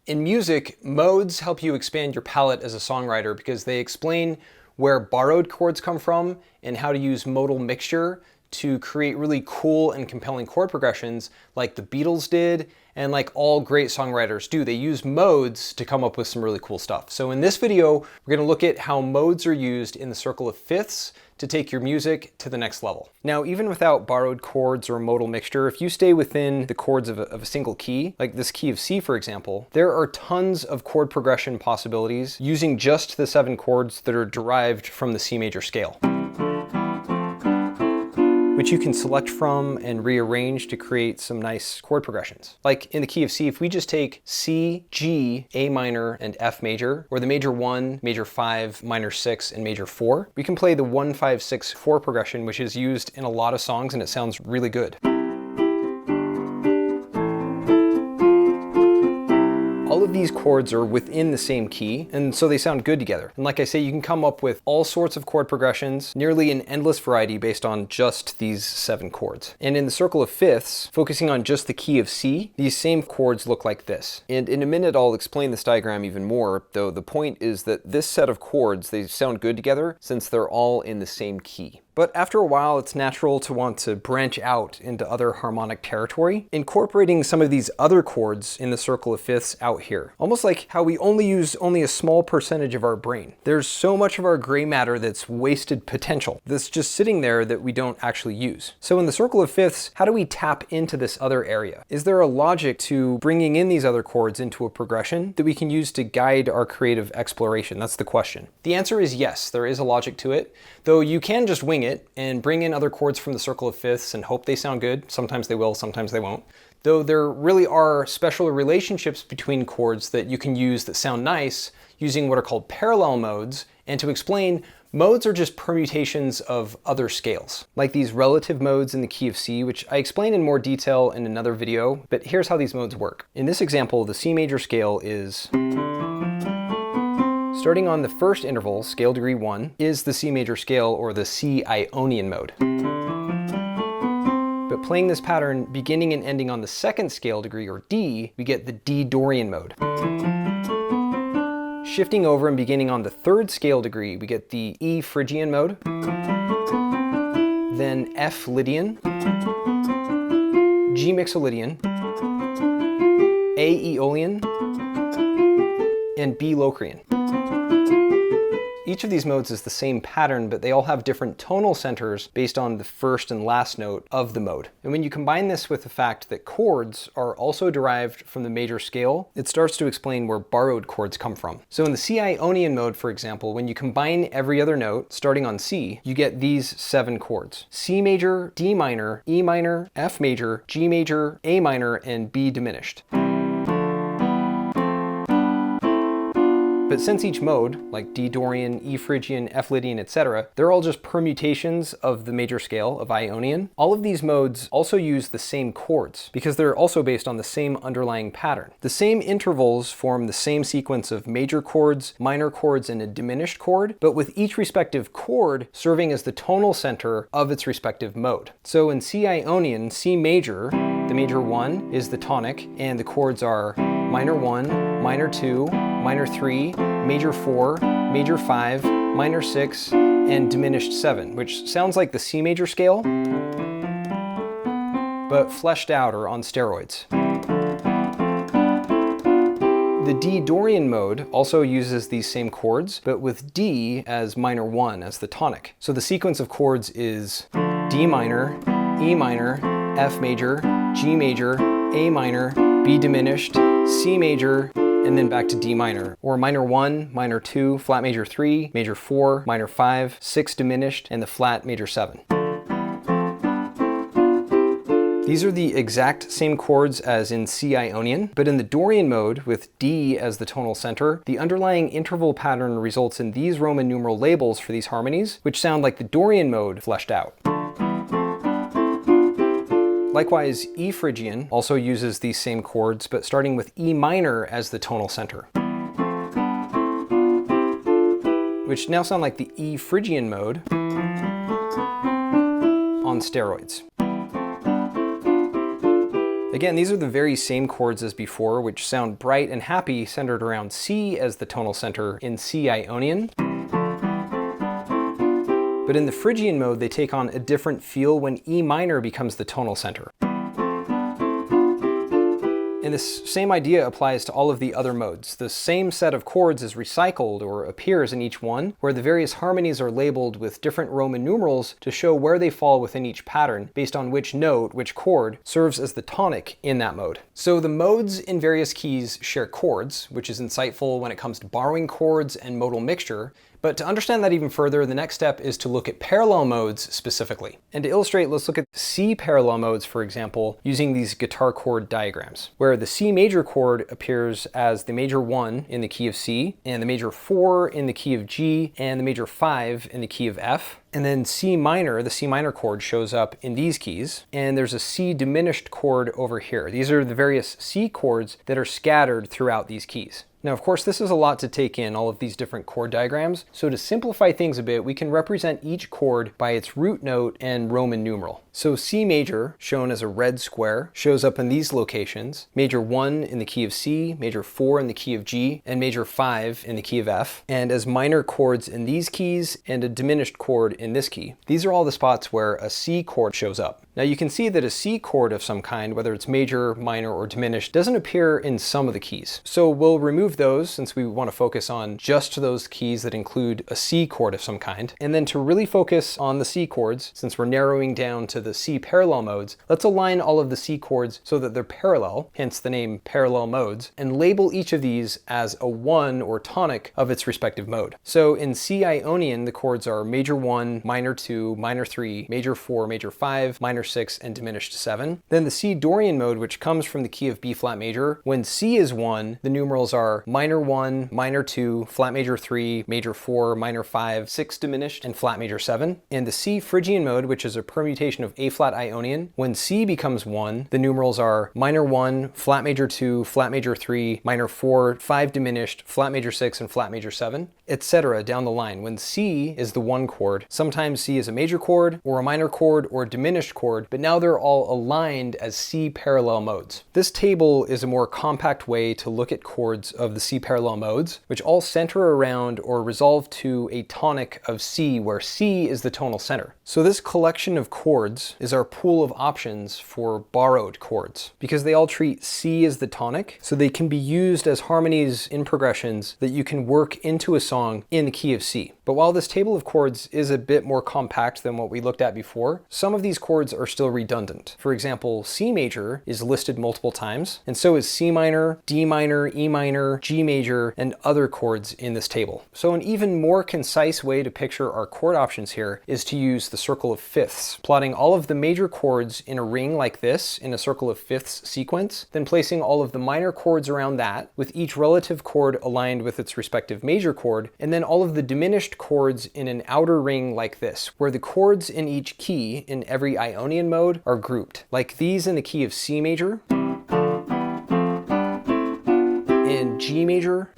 In music, modes help you expand your palette as a songwriter because they explain where borrowed chords come from and how to use modal mixture to create really cool and compelling chord progressions like the Beatles did and like all great songwriters do. They use modes to come up with some really cool stuff. So in this video, we're going to look at how modes are used in the circle of fifths to take your music to the next level. Now, even without borrowed chords or modal mixture, if you stay within the chords of a single key, like this key of C, for example, there are tons of chord progression possibilities using just the 7 chords that are derived from the C major scale, which you can select from and rearrange to create some nice chord progressions. Like in the key of C, if we just take C, G, A minor, and F major, or the major 1, major 5, minor 6, and major 4, we can play the 1, 5, 6, 4 progression, which is used in a lot of songs and it sounds really good. All of these chords are within the same key, and so they sound good together. And like I say, you can come up with all sorts of chord progressions, nearly an endless variety based on just these 7 chords. And in the circle of fifths, focusing on just the key of C, these same chords look like this. And in a minute, I'll explain this diagram even more, though the point is that this set of chords, they sound good together since they're all in the same key. But after a while, it's natural to want to branch out into other harmonic territory, incorporating some of these other chords in the circle of fifths out here. Almost like how we use only a small percentage of our brain. There's so much of our gray matter that's wasted potential, that's just sitting there that we don't actually use. So in the circle of fifths, how do we tap into this other area? Is there a logic to bringing in these other chords into a progression that we can use to guide our creative exploration? That's the question. The answer is yes, there is a logic to it, though you can just wing it and bring in other chords from the circle of fifths and hope they sound good. Sometimes they will, sometimes they won't. Though there really are special relationships between chords that you can use that sound nice using what are called parallel modes. And to explain, modes are just permutations of other scales, like these relative modes in the key of C, which I explain in more detail in another video, but here's how these modes work. In this example, the C major scale is starting on the first interval, scale degree 1, is the C major scale or the C Ionian mode. But playing this pattern beginning and ending on the second scale degree, or D, we get the D Dorian mode. Shifting over and beginning on the third scale degree, we get the E Phrygian mode, then F Lydian, G Mixolydian, A Aeolian, and B Locrian. Each of these modes is the same pattern, but they all have different tonal centers based on the first and last note of the mode. And when you combine this with the fact that chords are also derived from the major scale, it starts to explain where borrowed chords come from. So in the C Ionian mode, for example, when you combine every other note starting on C, you get these 7 chords: C major, D minor, E minor, F major, G major, A minor, and B diminished. But since each mode, like D Dorian, E Phrygian, F Lydian, etc., they're all just permutations of the major scale of Ionian, all of these modes also use the same chords because they're also based on the same underlying pattern. The same intervals form the same sequence of major chords, minor chords, and a diminished chord, but with each respective chord serving as the tonal center of its respective mode. So in C Ionian, C major, the major 1 is the tonic, and the chords are minor 1, minor 2, minor 3, major 4, major 5, minor 6, and diminished 7, which sounds like the C major scale, but fleshed out or on steroids. The D Dorian mode also uses these same chords, but with D as minor 1 as the tonic. So the sequence of chords is D minor, E minor, F major, G major, A minor, B diminished, C major, and then back to D minor, or minor 1, minor 2, flat major 3, major 4, minor 5, 6 diminished, and the flat major 7. These are the exact same chords as in C Ionian, but in the Dorian mode, with D as the tonal center, the underlying interval pattern results in these Roman numeral labels for these harmonies, which sound like the Dorian mode fleshed out. Likewise, E Phrygian also uses these same chords, but starting with E minor as the tonal center, which now sound like the E Phrygian mode on steroids. Again, these are the very same chords as before, which sound bright and happy, centered around C as the tonal center in C Ionian. But in the Phrygian mode, they take on a different feel when E minor becomes the tonal center. And this same idea applies to all of the other modes. The same set of chords is recycled or appears in each one, where the various harmonies are labeled with different Roman numerals to show where they fall within each pattern, based on which note, which chord, serves as the tonic in that mode. So the modes in various keys share chords, which is insightful when it comes to borrowing chords and modal mixture. But to understand that even further, the next step is to look at parallel modes specifically. And to illustrate, let's look at C parallel modes, for example, using these guitar chord diagrams, where the C major chord appears as the major 1 in the key of C, and the major 4 in the key of G, and the major 5 in the key of F. And then C minor, the C minor chord, shows up in these keys, and there's a C diminished chord over here. These are the various C chords that are scattered throughout these keys. Now, of course, this is a lot to take in, all of these different chord diagrams. So to simplify things a bit, we can represent each chord by its root note and Roman numeral. So C major, shown as a red square, shows up in these locations: major 1 in the key of C, major 4 in the key of G, and major 5 in the key of F, and as minor chords in these keys and a diminished chord in this key. These are all the spots where a C chord shows up. Now you can see that a C chord of some kind, whether it's major, minor, or diminished, doesn't appear in some of the keys. So we'll remove those since we want to focus on just those keys that include a C chord of some kind. And then to really focus on the C chords, since we're narrowing down to the C parallel modes, let's align all of the C chords so that they're parallel, hence the name parallel modes, and label each of these as a 1 or tonic of its respective mode. So in C Ionian, the chords are major 1, minor 2, minor 3, major 4, major 5, minor 6, and diminished 7. Then the C Dorian mode, which comes from the key of B flat major, when C is 1, the numerals are minor 1, minor 2, flat major 3, major 4, minor 5, 6 diminished, and flat major 7. And the C Phrygian mode, which is a permutation of A flat Ionian, when C becomes 1, the numerals are minor 1, flat major 2, flat major 3, minor 4, 5 diminished, flat major 6, and flat major 7, etc. down the line. When C is the 1 chord, sometimes C is a major chord, or a minor chord, or a diminished chord, but now they're all aligned as C parallel modes. This table is a more compact way to look at chords of the C parallel modes, which all center around or resolve to a tonic of C, where C is the tonal center. So this collection of chords is our pool of options for borrowed chords, because they all treat C as the tonic, so they can be used as harmonies in progressions that you can work into a song in the key of C. But while this table of chords is a bit more compact than what we looked at before, some of these chords are still redundant. For example, C major is listed multiple times, and so is C minor, D minor, E minor, G major, and other chords in this table. So an even more concise way to picture our chord options here is to use the circle of fifths, plotting all of the major chords in a ring like this in a circle of fifths sequence, then placing all of the minor chords around that, with each relative chord aligned with its respective major chord, and then all of the diminished chords in an outer ring like this, where the chords in each key in every Ionian mode are grouped, like these in the key of C major, in G major,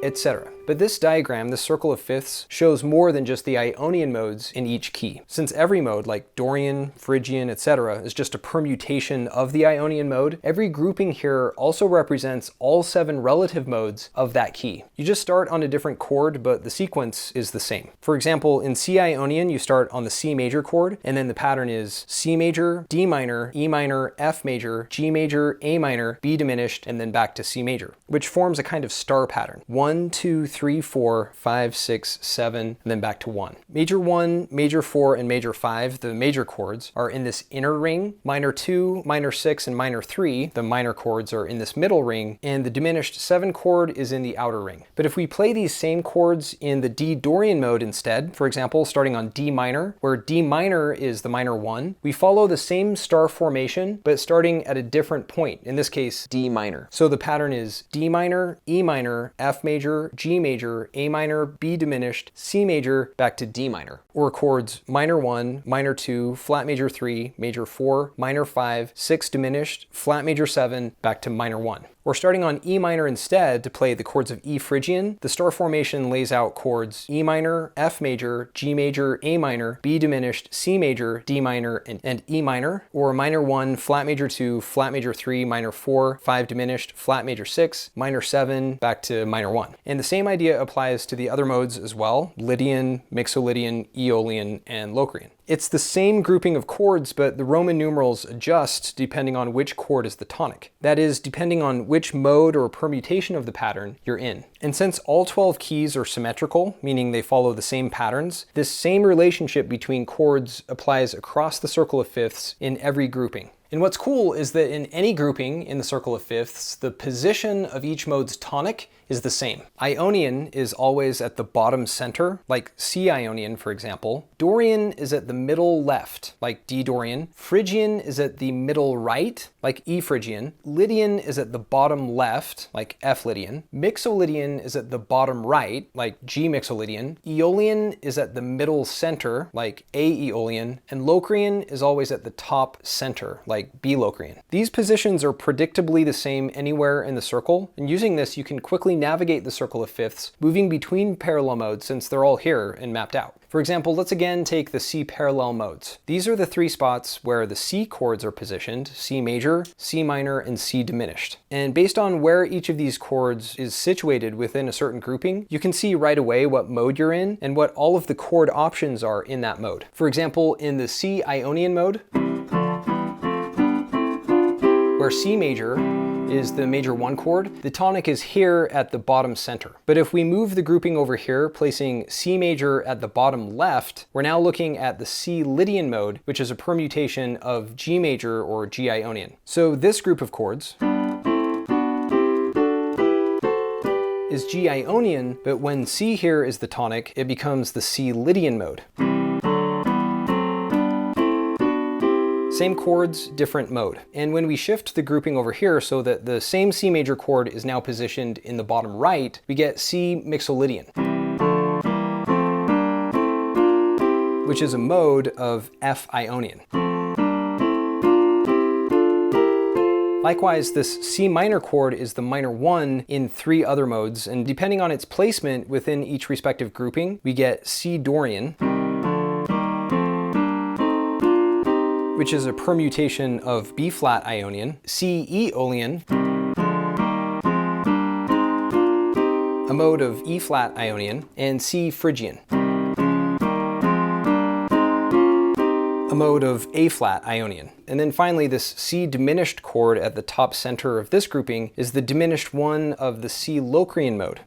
etc. But this diagram, this circle of fifths, shows more than just the Ionian modes in each key. Since every mode, like Dorian, Phrygian, etc., is just a permutation of the Ionian mode, every grouping here also represents all 7 relative modes of that key. You just start on a different chord, but the sequence is the same. For example, in C Ionian, you start on the C major chord, and then the pattern is C major, D minor, E minor, F major, G major, A minor, B diminished, and then back to C major, which forms a kind of star pattern. 1, 2, 3, 4, 5, 6, 7, and then back to 1. Major 1, major 4, and major 5, the major chords, are in this inner ring. Minor 2, minor 6, and minor 3, the minor chords, are in this middle ring, and the diminished 7 chord is in the outer ring. But if we play these same chords in the D Dorian mode instead, for example, starting on D minor, where D minor is the minor 1, we follow the same star formation, but starting at a different point, in this case, D minor. So the pattern is D minor, E minor, F major, G major, A minor, B diminished, C major, back to D minor. Or chords minor 1, minor 2, flat major 3, major 4, minor 5, 6 diminished, flat major 7, back to minor 1. Or starting on E minor instead to play the chords of E Phrygian, the star formation lays out chords E minor, F major, G major, A minor, B diminished, C major, D minor, and E minor, or minor 1, flat major 2, flat major 3, minor 4, 5 diminished, flat major 6, minor 7, back to minor 1. And the same idea applies to the other modes as well: Lydian, Mixolydian, Aeolian, and Locrian. It's the same grouping of chords, but the Roman numerals adjust depending on which chord is the tonic. That is, depending on which mode or permutation of the pattern you're in. And since all 12 keys are symmetrical, meaning they follow the same patterns, this same relationship between chords applies across the circle of fifths in every grouping. And what's cool is that in any grouping in the circle of fifths, the position of each mode's tonic is the same. Ionian is always at the bottom center, like C Ionian, for example. Dorian is at the middle left, like D Dorian. Phrygian is at the middle right, like E Phrygian. Lydian is at the bottom left, like F Lydian. Mixolydian is at the bottom right, like G Mixolydian. Aeolian is at the middle center, like A Aeolian. And Locrian is always at the top center, like B Locrian. These positions are predictably the same anywhere in the circle, and using this you can quickly navigate the circle of fifths, moving between parallel modes since they're all here and mapped out. For example, let's again take the C parallel modes. These are the three spots where the C chords are positioned: C major, C minor, and C diminished. And based on where each of these chords is situated within a certain grouping, you can see right away what mode you're in and what all of the chord options are in that mode. For example, in the C Ionian mode, where C major is the major 1 chord, the tonic is here at the bottom center. But if we move the grouping over here, placing C major at the bottom left, we're now looking at the C Lydian mode, which is a permutation of G major or G Ionian. So this group of chords is G Ionian, but when C here is the tonic, it becomes the C Lydian mode. Same chords, different mode. And when we shift the grouping over here so that the same C major chord is now positioned in the bottom right, we get C Mixolydian, which is a mode of F Ionian. Likewise, this C minor chord is the minor 1 in 3 other modes, and depending on its placement within each respective grouping, we get C Dorian, which is a permutation of B flat Ionian, C Aeolian, a mode of E flat Ionian, and C Phrygian, a mode of A flat Ionian. And then finally, this C diminished chord at the top center of this grouping is the diminished 1 of the C Locrian mode,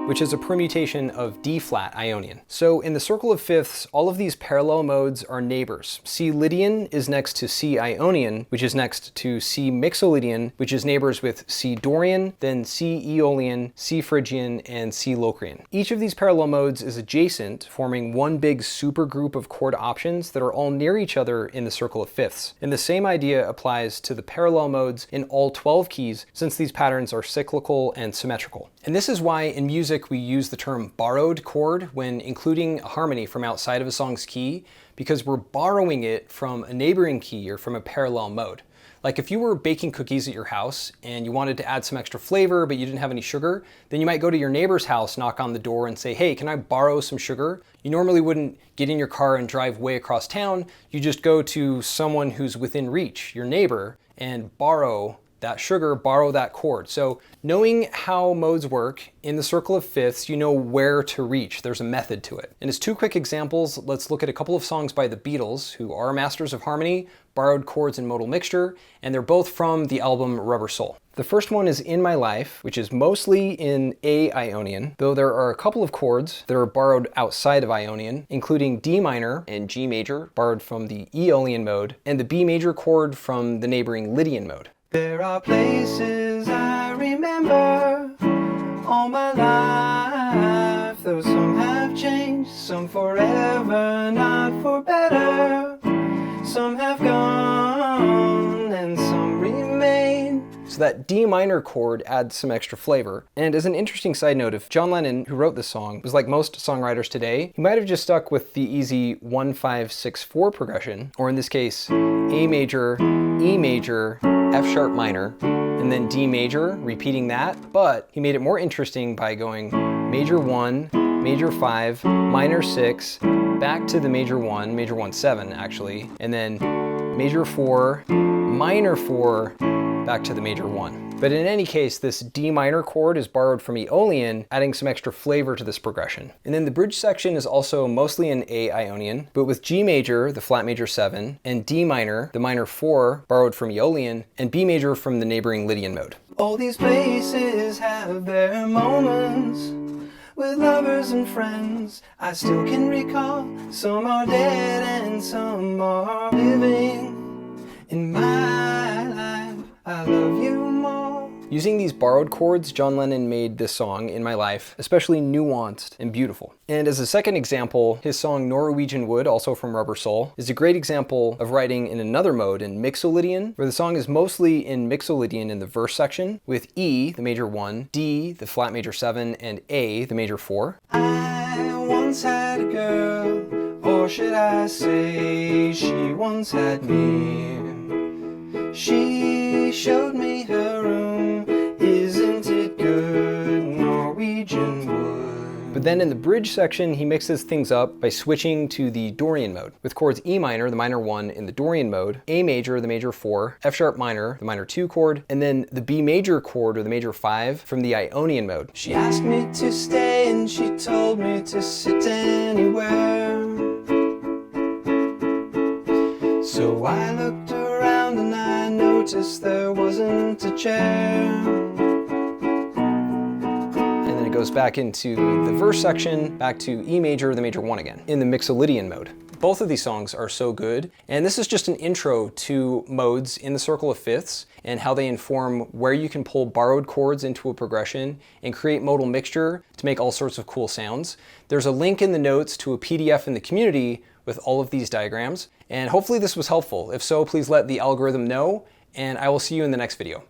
which is a permutation of D flat Ionian. So in the circle of fifths, all of these parallel modes are neighbors. C Lydian is next to C Ionian, which is next to C Mixolydian, which is neighbors with C Dorian, then C Aeolian, C Phrygian, and C Locrian. Each of these parallel modes is adjacent, forming one big supergroup of chord options that are all near each other in the circle of fifths. And the same idea applies to the parallel modes in all 12 keys, since these patterns are cyclical and symmetrical. And this is why in music we use the term borrowed chord when including a harmony from outside of a song's key, because we're borrowing it from a neighboring key or from a parallel mode. Like if you were baking cookies at your house and you wanted to add some extra flavor but you didn't have any sugar, then you might go to your neighbor's house, knock on the door and say, hey, can I borrow some sugar? You normally wouldn't get in your car and drive way across town. You just go to someone who's within reach, your neighbor, and borrow that sugar, borrow that chord. So knowing how modes work in the circle of fifths, you know where to reach. There's a method to it. And as 2 quick examples, let's look at a couple of songs by the Beatles, who are masters of harmony, borrowed chords and modal mixture, and they're both from the album Rubber Soul. The first one is In My Life, which is mostly in A Ionian, though there are a couple of chords that are borrowed outside of Ionian, including D minor and G major, borrowed from the Aeolian mode, and the B major chord from the neighboring Lydian mode. There are places I remember all my life, though some have changed, some forever, not for better. Some have gone and some remain. So that D minor chord adds some extra flavor. And as an interesting side note, if John Lennon, who wrote this song, was like most songwriters today, he might have just stuck with the easy 1-5-6-4 progression, or in this case, A major, E major, F sharp minor, and then D major, repeating that. But he made it more interesting by going major 1, major 5, minor 6, back to the major 1 7 actually, and then major 4, minor 4, back to the major 1. But in any case, this D minor chord is borrowed from Aeolian, adding some extra flavor to this progression. And then the bridge section is also mostly in A Ionian, but with G major, the flat major 7, and D minor, the minor 4, borrowed from Aeolian, and B major from the neighboring Lydian mode. All these places have their moments with lovers and friends. I still can recall, some are dead and some are living. In my life, I love you more. Using these borrowed chords, John Lennon made this song, In My Life, especially nuanced and beautiful. And as a second example, his song Norwegian Wood, also from Rubber Soul, is a great example of writing in another mode, in Mixolydian, where the song is mostly in Mixolydian in the verse section, with E, the major 1, D, the flat major 7, and A, the major 4. I once had a girl, or should I say, she once had me. She showed me her room, isn't it good, Norwegian wood. But then in the bridge section, he mixes things up by switching to the Dorian mode, with chords E minor, the minor 1, in the Dorian mode, A major, the major 4, F sharp minor, the minor 2 chord, and then the B major chord, or the major 5, from the Ionian mode. She asked me to stay and she told me to sit anywhere. So I looked around and I noticed there wasn't a chair. And then it goes back into the verse section, back to E major, the major 1 again, in the Mixolydian mode. Both of these songs are so good, and this is just an intro to modes in the circle of fifths and how they inform where you can pull borrowed chords into a progression and create modal mixture to make all sorts of cool sounds. There's a link in the notes to a PDF in the community with all of these diagrams, and hopefully this was helpful. If so, please let the algorithm know, and I will see you in the next video.